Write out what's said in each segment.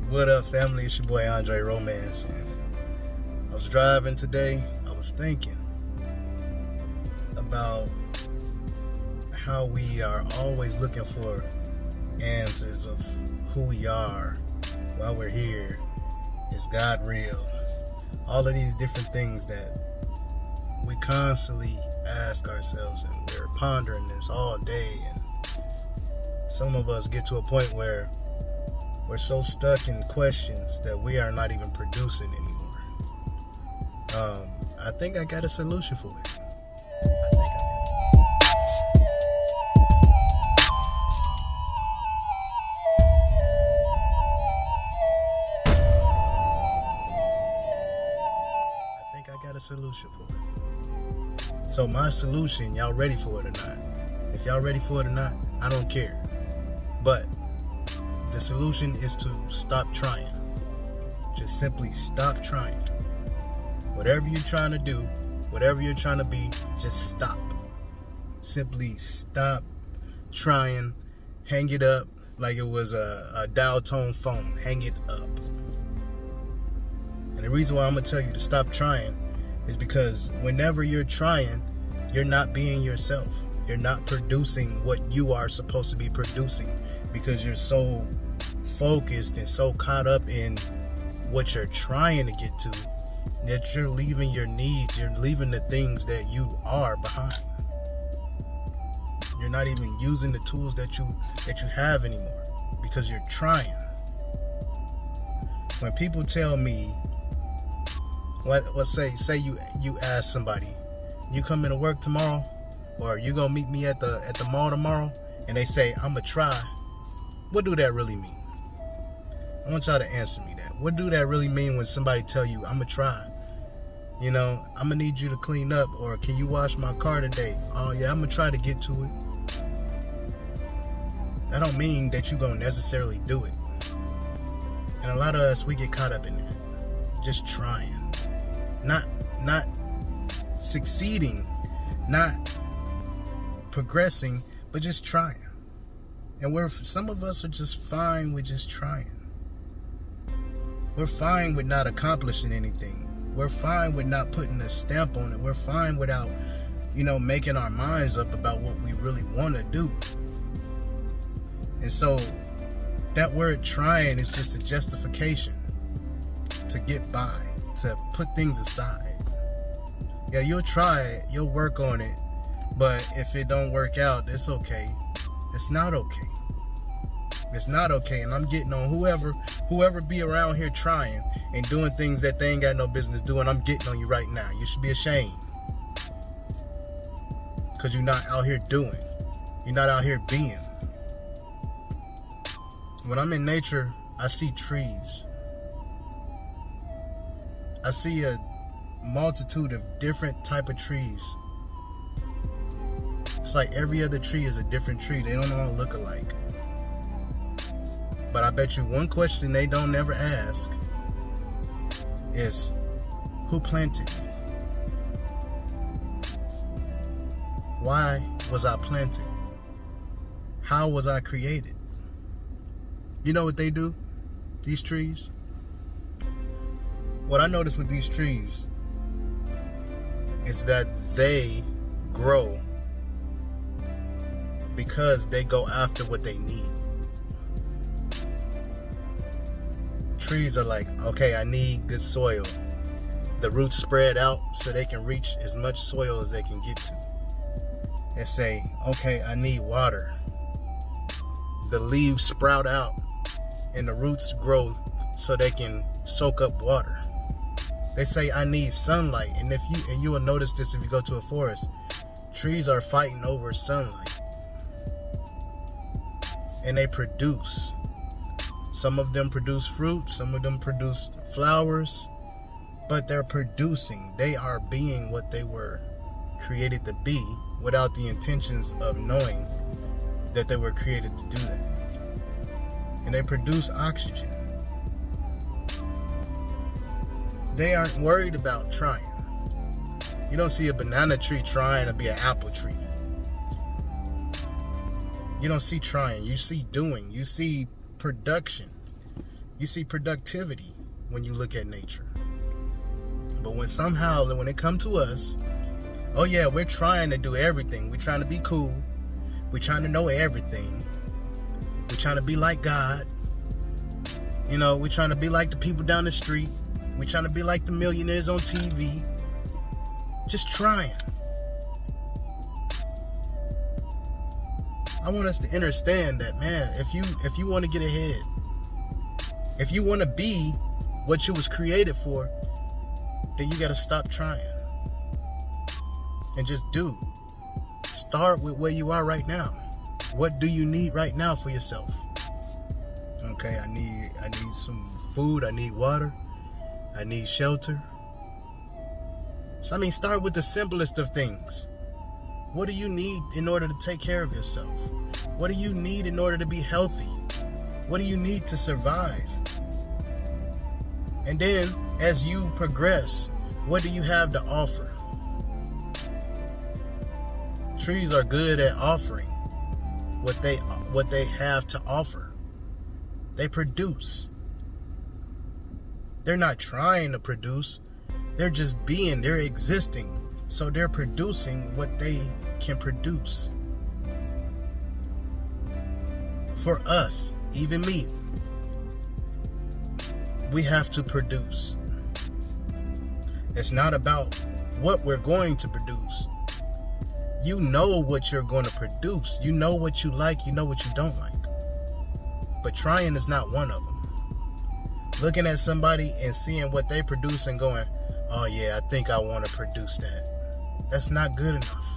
What up, family? It's your boy Andre Romance, and I was driving today. I was thinking about how we are always looking for answers of who we are, why we're here, is God real? All of these different things that we constantly ask ourselves, and we're pondering this all day. And some of us get to a point where we're so stuck in questions that we are not even producing anymore. I think I got a solution for it. I think I got a solution for it. So my solution, y'all ready for it or not? If y'all ready for it or not, I don't care. But the solution is to stop trying. Just simply stop trying. Whatever you're trying to do, whatever you're trying to be, just stop. Simply stop trying. Hang it up like it was a dial tone phone. Hang it up. And the reason why I'm going to tell you to stop trying is because whenever you're trying, you're not being yourself. You're not producing what you are supposed to be producing, because you're so focused and so caught up in what you're trying to get to that you're leaving your needs, you're leaving the things that you are behind. You're not even using the tools that you have anymore because you're trying. When people tell me, let's say you ask somebody, you coming to work tomorrow, or you gonna meet me at the mall tomorrow, and they say, I'ma try. What do that really mean? I want y'all to answer me that. What do that really mean when somebody tell you, I'ma try? You know, I'ma need you to clean up, or can you wash my car today? Oh yeah, I'ma try to get to it. That don't mean that you gonna necessarily do it. And a lot of us, we get caught up in that. Just trying. Not succeeding, not progressing, but just trying. And some of us are just fine with just trying. We're fine with not accomplishing anything. We're fine with not putting a stamp on it. We're fine without, making our minds up about what we really want to do. And so that word trying is just a justification to get by, to put things aside. Yeah, you'll try it, you'll work on it, but if it don't work out, it's okay. It's not okay. It's not okay. And I'm getting on whoever be around here trying and doing things that they ain't got no business doing. I'm getting on you right now. You should be ashamed, because you're not out here doing. You're not out here being. When I'm in nature, I see trees. I see a multitude of different type of trees. It's like every other tree is a different tree. They don't all look alike. But I bet you one question they don't ever ask is, who planted me? Why was I planted? How was I created? You know what they do? These trees? What I notice with these trees is that they grow because they go after what they need. Trees are like, okay, I need good soil. The roots spread out so they can reach as much soil as they can get to. And say, okay, I need water. The leaves sprout out and the roots grow so they can soak up water. They say, I need sunlight. And you will notice this if you go to a forest, trees are fighting over sunlight. And they produce. Some of them produce fruit, some of them produce flowers, but they're producing. They are being what they were created to be without the intentions of knowing that they were created to do that. And they produce oxygen. They aren't worried about trying. You don't see a banana tree trying to be an apple tree. You don't see trying. You see doing. You see production. You see productivity when you look at nature. But when it comes to us, oh yeah, we're trying to do everything. We're trying to be cool. We're trying to know everything. We're trying to be like God. We're trying to be like the people down the street. We're trying to be like the millionaires on TV. Just trying. I want us to understand that, man, if you want to get ahead, if you want to be what you was created for, then you got to stop trying and just do. Start with where you are right now. What do you need right now for yourself? Okay, I need some food, I need water, I need shelter. So start with the simplest of things. What do you need in order to take care of yourself? What do you need in order to be healthy? What do you need to survive? And then, as you progress, what do you have to offer? Trees are good at offering what they have to offer. They produce. They're not trying to produce. They're just they're existing. So they're producing what they can produce. For us, even me, we have to produce. It's not about what we're going to produce. You know what you're going to produce. You know what you like. You know what you don't like. But trying is not one of them. Looking at somebody and seeing what they produce and going, oh yeah, I think I want to produce that. That's not good enough.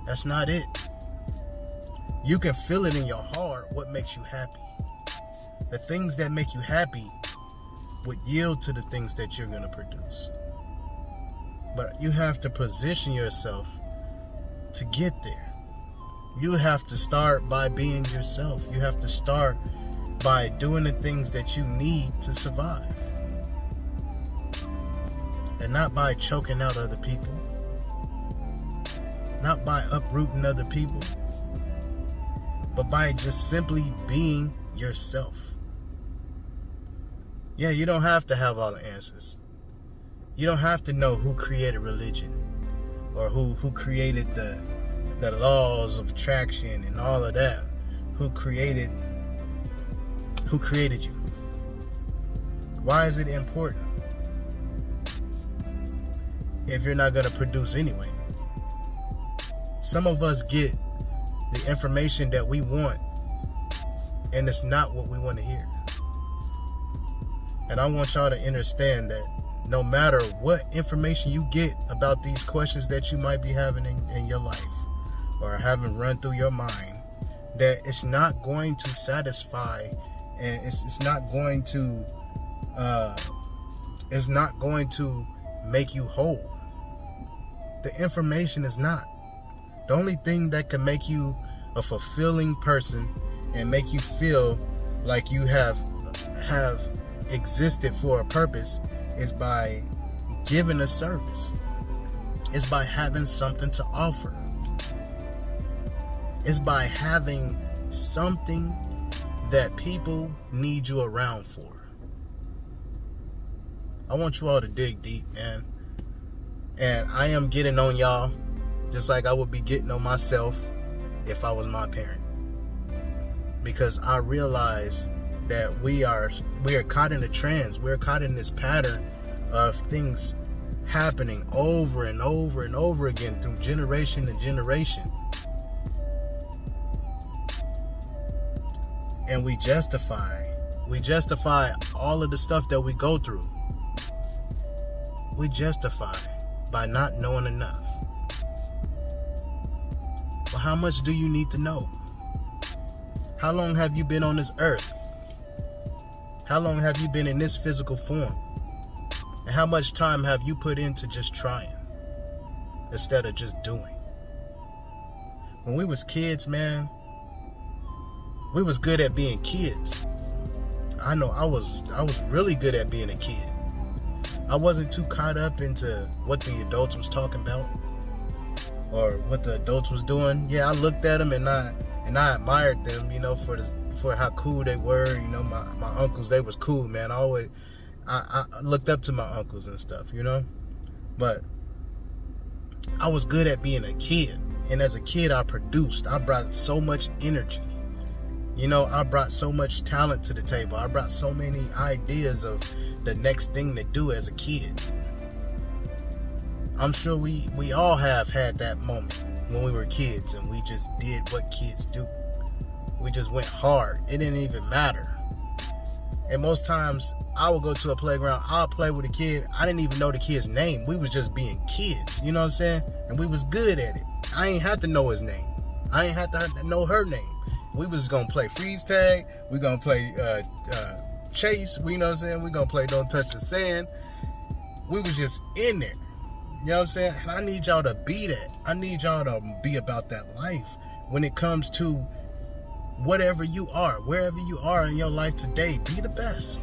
That's not it. You can feel it in your heart what makes you happy. The things that make you happy would yield to the things that you're going to produce. But you have to position yourself to get there. You have to start by being yourself. You have to start by doing the things that you need to survive. And not by choking out other people. Not by uprooting other people. But by just simply being yourself. Yeah, you don't have to have all the answers. You don't have to know who created religion or who created the laws of attraction and all of that. Who created you? Why is it important if you're not going to produce anyway? Some of us get the information that we want and it's not what we want to hear. And I want y'all to understand that no matter what information you get about these questions that you might be having in your life or having run through your mind, that it's not going to satisfy and it's not going to make you whole. The information is not. The only thing that can make you a fulfilling person and make you feel like you have existed for a purpose is by giving a service. It's by having something to offer. It's by having something that people need you around for. I want you all to dig deep, man. And I am getting on y'all just like I would be getting on myself if I was my parent. Because I realize that we are caught in a trance. We're caught in this pattern of things happening over and over and over again through generation to generation. And we justify all of the stuff that we go through. We justify by not knowing enough. Well, how much do you need to know? How long have you been on this earth? How long have you been in this physical form? And how much time have you put into just trying instead of just doing? When we was kids, man, we was good at being kids. I know I was really good at being a kid. I wasn't too caught up into what the adults was talking about or what the adults was doing. Yeah, I looked at them and I admired them, for for how cool they were. You know, my uncles, they was cool, man. I looked up to my uncles and stuff, you know. But I was good at being a kid. And as a kid, I produced. I brought so much energy. You know, I brought so much talent to the table. I brought so many ideas of the next thing to do as a kid. I'm sure we all have had that moment when we were kids and we just did what kids do. We just went hard. It didn't even matter. And most times I would go to a playground, I'll play with a kid. I didn't even know the kid's name. We was just being kids, you know what I'm saying? And we was good at it. I ain't had to know his name. I ain't had to know her name. We was gonna play freeze tag. We gonna play chase. You know what I'm saying? We gonna play don't touch the sand. We was just in there. You know what I'm saying? And I need y'all to be that. I need y'all to be about that life when it comes to whatever you are, wherever you are in your life today. Be the best.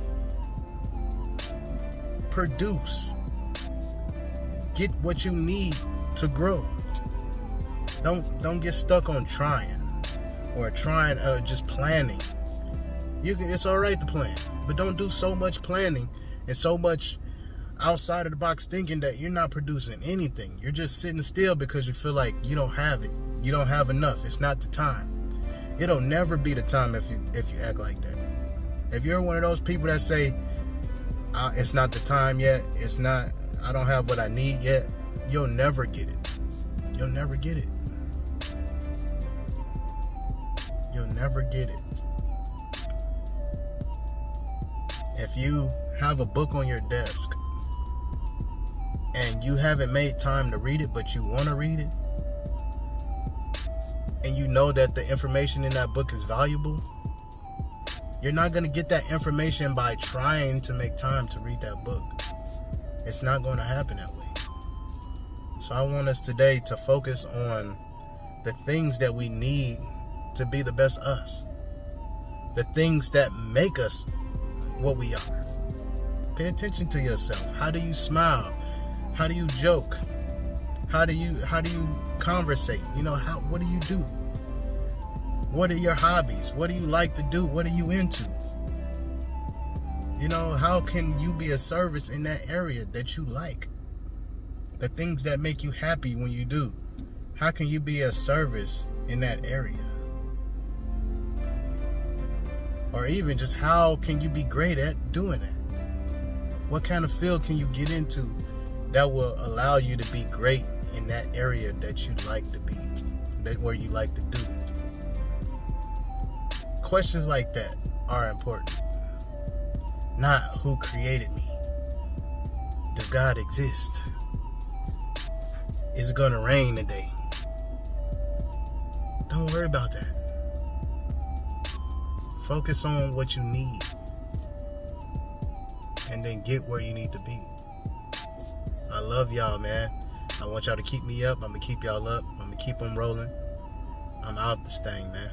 Produce. Get what you need to grow. Don't get stuck on trying or just planning. It's all right to plan, but don't do so much planning and so much outside of the box thinking that you're not producing anything. You're just sitting still because you feel like you don't have it. You don't have enough. It's not the time. It'll never be the time if you act like that. If you're one of those people that say, it's not the time yet, I don't have what I need yet, you'll never get it. You'll never get it. You'll never get it. If you have a book on your desk and you haven't made time to read it, but you want to read it, and you know that the information in that book is valuable, you're not going to get that information by trying to make time to read that book. It's not going to happen that way. So I want us today to focus on the things that we need to be the best us. The things that make us what we are. Pay attention to yourself. How do you smile? How do you joke? How do you conversate? You know, what do you do? What are your hobbies? What do you like to do? What are you into? You know, how can you be a service in that area that you like? The things that make you happy when you do. How can you be a service in that area? Or even just how can you be great at doing it? What kind of field can you get into that will allow you to be great in that area that you like to be, where you like to do? Questions like that are important. Not who created me. Does God exist? Is it gonna rain today? Don't worry about that. Focus on what you need and then get where you need to be. I love y'all, man. I want y'all to keep me up. I'm gonna keep y'all up. I'm gonna keep them rolling. I'm out this thing, man.